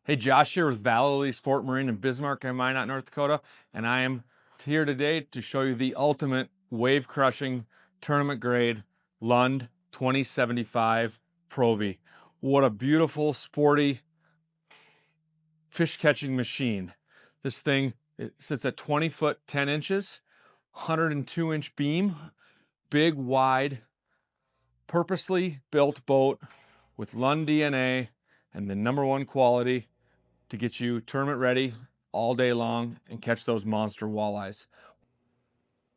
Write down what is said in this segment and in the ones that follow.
Hey, Josh here with Vallely Sport Marine in Bismarck and Minot, North Dakota, and I am here today to show you the ultimate wave-crushing tournament grade Lund 2075 Pro V. What a beautiful, sporty fish-catching machine. This thing, it sits at 20 foot 10 inches, 102-inch beam, big, wide, purposely built boat with Lund DNA and the #1 quality to get you tournament ready all day long and catch those monster walleyes.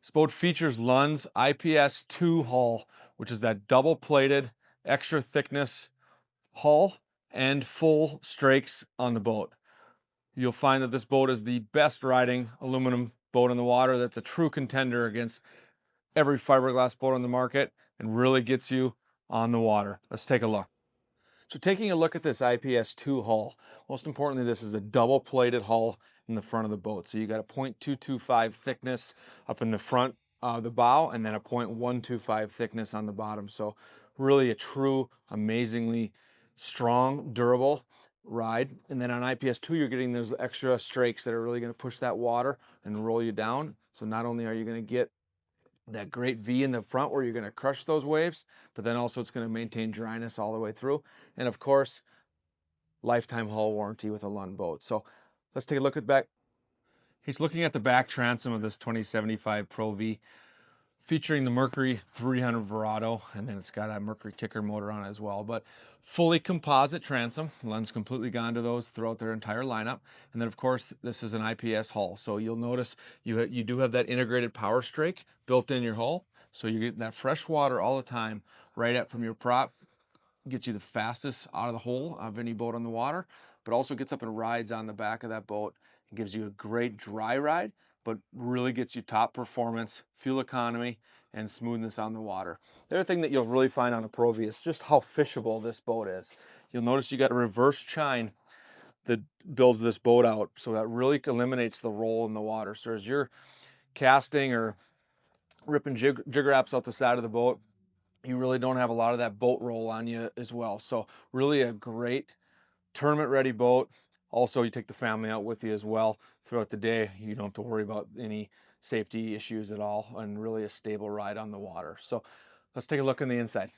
This boat features Lund's IPS 2 hull, which is that double plated, extra thickness hull and full strakes on the boat. You'll find that this boat is the best riding aluminum boat in the water. That's a true contender against every fiberglass boat on the market and really gets you on the water. Let's take a look. So taking a look at this IPS 2 hull, most importantly, this is a double plated hull in the front of the boat. So you got a 0.225 thickness up in the front of the bow and then a 0.125 thickness on the bottom. So really a true, amazingly strong, durable ride. And then on IPS 2, you're getting those extra strakes that are really going to push that water and roll you down. So not only are you going to get that great V in the front where you're going to crush those waves, but then also it's going to maintain dryness all the way through. And of course, lifetime hull warranty with a Lund boat. So let's take a look at back. He's looking at the back transom of this 2075 Pro V, featuring the Mercury 300 Verado, and then it's got that Mercury kicker motor on it as well. But fully composite transom. Lund's completely gone to those throughout their entire lineup. And then of course, this is an IPS hull. So you'll notice you do have that integrated power strake built in your hull. So you get that fresh water all the time right up from your prop. Gets you the fastest out of the hole of any boat on the water, but also gets up and rides on the back of that boat and gives you a great dry ride, but really gets you top performance, fuel economy, and smoothness on the water. The other thing that you'll really find on a Pro V is just how fishable this boat is. You'll notice you got a reverse chine that builds this boat out, so that really eliminates the roll in the water. So as you're casting or ripping jig wraps out the side of the boat, you really don't have a lot of that boat roll on you as well. So really a great tournament ready boat. Also, you take the family out with you as well throughout the day. You don't have to worry about any safety issues at all, and really a stable ride on the water. So let's take a look on the inside.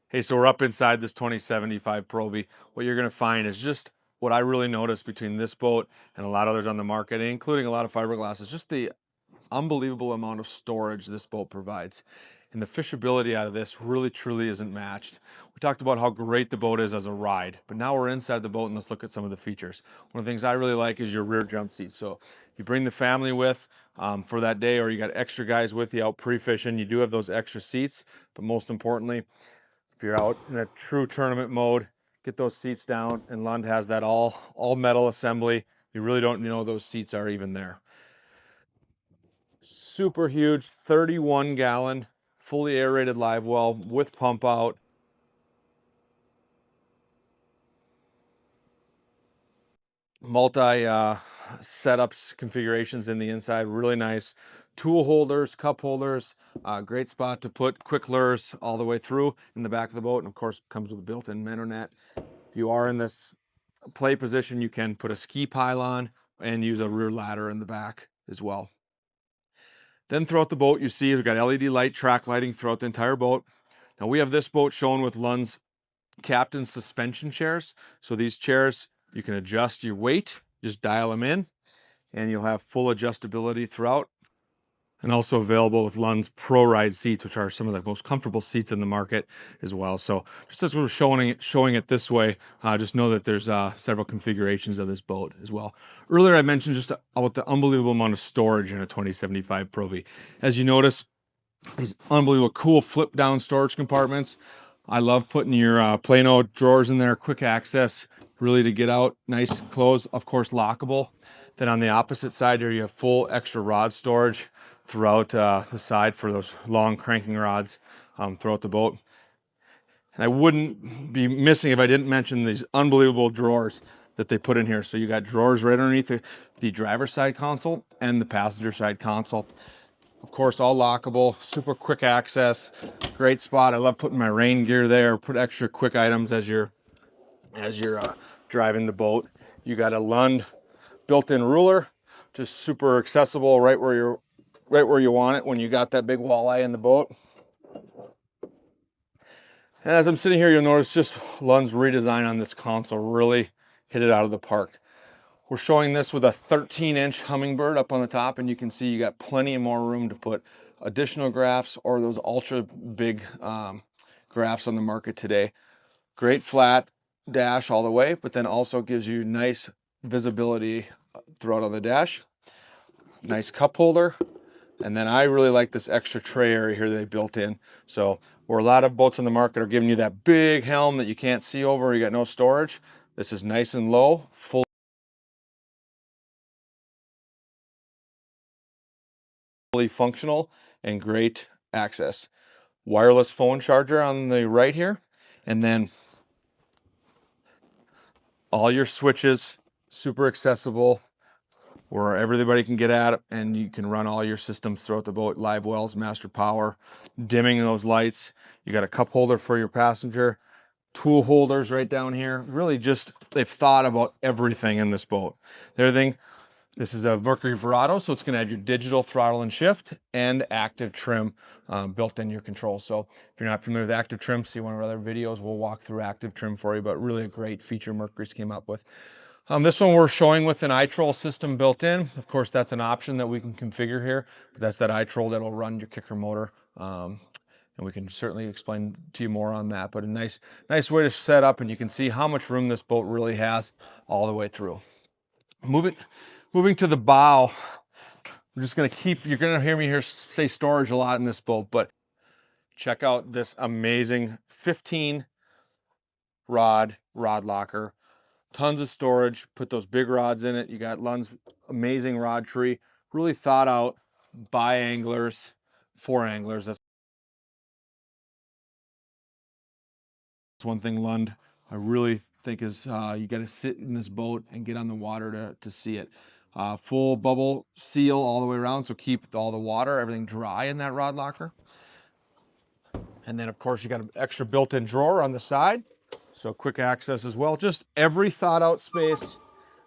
Hey, so we're up inside this 2075 Pro V. What you're gonna find is just what I really noticed between this boat and a lot of others on the market, including a lot of fiberglass, is just the unbelievable amount of storage this boat provides. And the fishability out of this really truly isn't matched. We talked about how great the boat is as a ride, but now we're inside the boat and let's look at some of the features. One of the things I really like is your rear jump seat. So you bring the family with for that day, or you got extra guys with you out pre-fishing, you do have those extra seats. But most importantly, if you're out in a true tournament mode, get those seats down, and Lund has that all metal assembly. You really don't know those seats are even there. Super huge 31 gallon fully aerated live well with pump out. Multi setups, configurations in the inside, really nice. Tool holders, cup holders, great spot to put quick lures all the way through in the back of the boat. And of course, comes with a built-in minnow net. If you are in this play position, you can put a ski pylon and use a rear ladder in the back as well. Then throughout the boat, you see we've got LED light, track lighting throughout the entire boat. Now we have this boat shown with Lund's captain suspension chairs. So these chairs, you can adjust your weight, just dial them in, and you'll have full adjustability throughout. And also available with Lund's Pro Ride seats, which are some of the most comfortable seats in the market as well. So just as we're showing it this way, just know that there's several configurations of this boat as well. Earlier I mentioned just about the unbelievable amount of storage in a 2075 Pro V. As you notice, these unbelievable cool flip down storage compartments. I love putting your Plano drawers in there, quick access, really to get out, nice close, of course lockable. Then on the opposite side here, you have full extra rod storage throughout the side for those long cranking rods throughout the boat. And I wouldn't be missing if I didn't mention these unbelievable drawers that they put in here. So you got drawers right underneath the driver's side console and the passenger side console. Of course, all lockable, super quick access, great spot. I love putting my rain gear there, put extra quick items as you're as you're driving the boat. You got a Lund built-in ruler, just super accessible right where you want it when you got that big walleye in the boat. And as I'm sitting here, you'll notice just Lund's redesign on this console really hit it out of the park. We're showing this with a 13-inch hummingbird up on the top, and you can see you got plenty more room to put additional graphs or those ultra big graphs on the market today. Great flat dash all the way, but then also gives you nice visibility throughout on the dash. Nice cup holder. And then I really like this extra tray area here that they built in. So where a lot of boats on the market are giving you that big helm that you can't see over, you got no storage, this is nice and low, fully functional, and great access. Wireless phone charger on the right here, and then all your switches, super accessible, where everybody can get at it, and you can run all your systems throughout the boat, live wells, master power, dimming those lights. You got a cup holder for your passenger, tool holders right down here. Really just, they've thought about everything in this boat. The other thing, this is a Mercury Verado, so it's gonna have your digital throttle and shift and active trim built in your controls. So if you're not familiar with active trim, see one of our other videos, we'll walk through active trim for you, but really a great feature Mercury's came up with. This one we're showing with an iTroll system built in. Of course, that's an option that we can configure here, but that's that iTroll that'll run your kicker motor. And we can certainly explain to you more on that, but a nice way to set up, and you can see how much room this boat really has all the way through. Moving to the bow, we're just gonna you're gonna hear me here say storage a lot in this boat, but check out this amazing 15 rod locker. Tons of storage, put those big rods in it. You got Lund's amazing rod tree, really thought out by anglers, for anglers. That's one thing Lund, I really think is you got to sit in this boat and get on the water to see it. Full bubble seal all the way around, so keep all the water, everything dry in that rod locker. And then of course you got an extra built-in drawer on the side, so quick access as well. Just every thought out space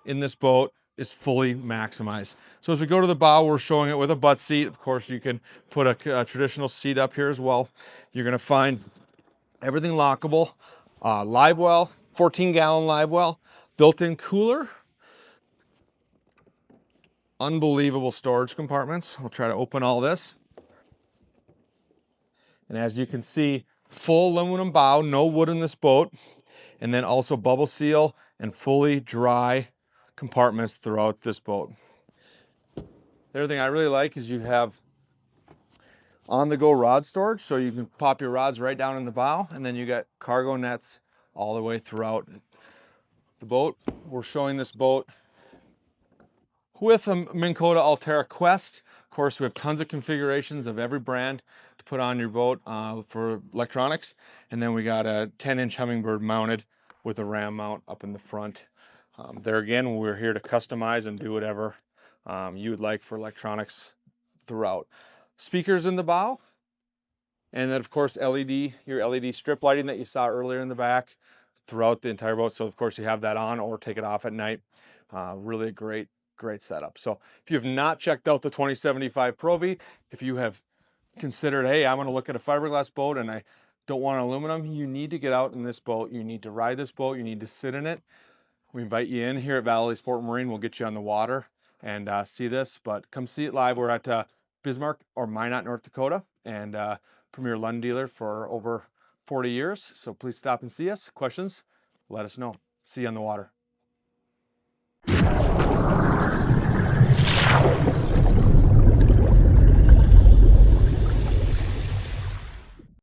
in this boat is fully maximized. So as we go to the bow, we're showing it with a butt seat. Of course, you can put a traditional seat up here as well. You're gonna find everything lockable. Live well, 14-gallon live well, built-in cooler, unbelievable storage compartments. We'll try to open all this. And as you can see, full aluminum bow, no wood in this boat. And then also bubble seal and fully dry compartments throughout this boat. The other thing I really like is you have on-the-go rod storage, so you can pop your rods right down in the bow, and then you got cargo nets all the way throughout the boat. We're showing this boat with a Minn Kota Altera Quest. Of course, we have tons of configurations of every brand to put on your boat for electronics. And then we got a 10-inch Hummingbird mounted with a ram mount up in the front. There again, we're here to customize and do whatever you would like for electronics throughout. Speakers in the bow. And then of course, your LED strip lighting that you saw earlier in the back throughout the entire boat. So of course you have that on or take it off at night. Really a great setup. So if you have not checked out the 2075 Pro V, if you have considered, hey, I'm going to look at a fiberglass boat and I don't want aluminum, you need to get out in this boat. You need to ride this boat. You need to sit in it. We invite you in here at Vallely Sport Marine. We'll get you on the water and see this, but come see it live. We're at Bismarck or Minot, North Dakota, and premier Lund dealer for over 40 years. So please stop and see us. Questions, let us know. See you on the water.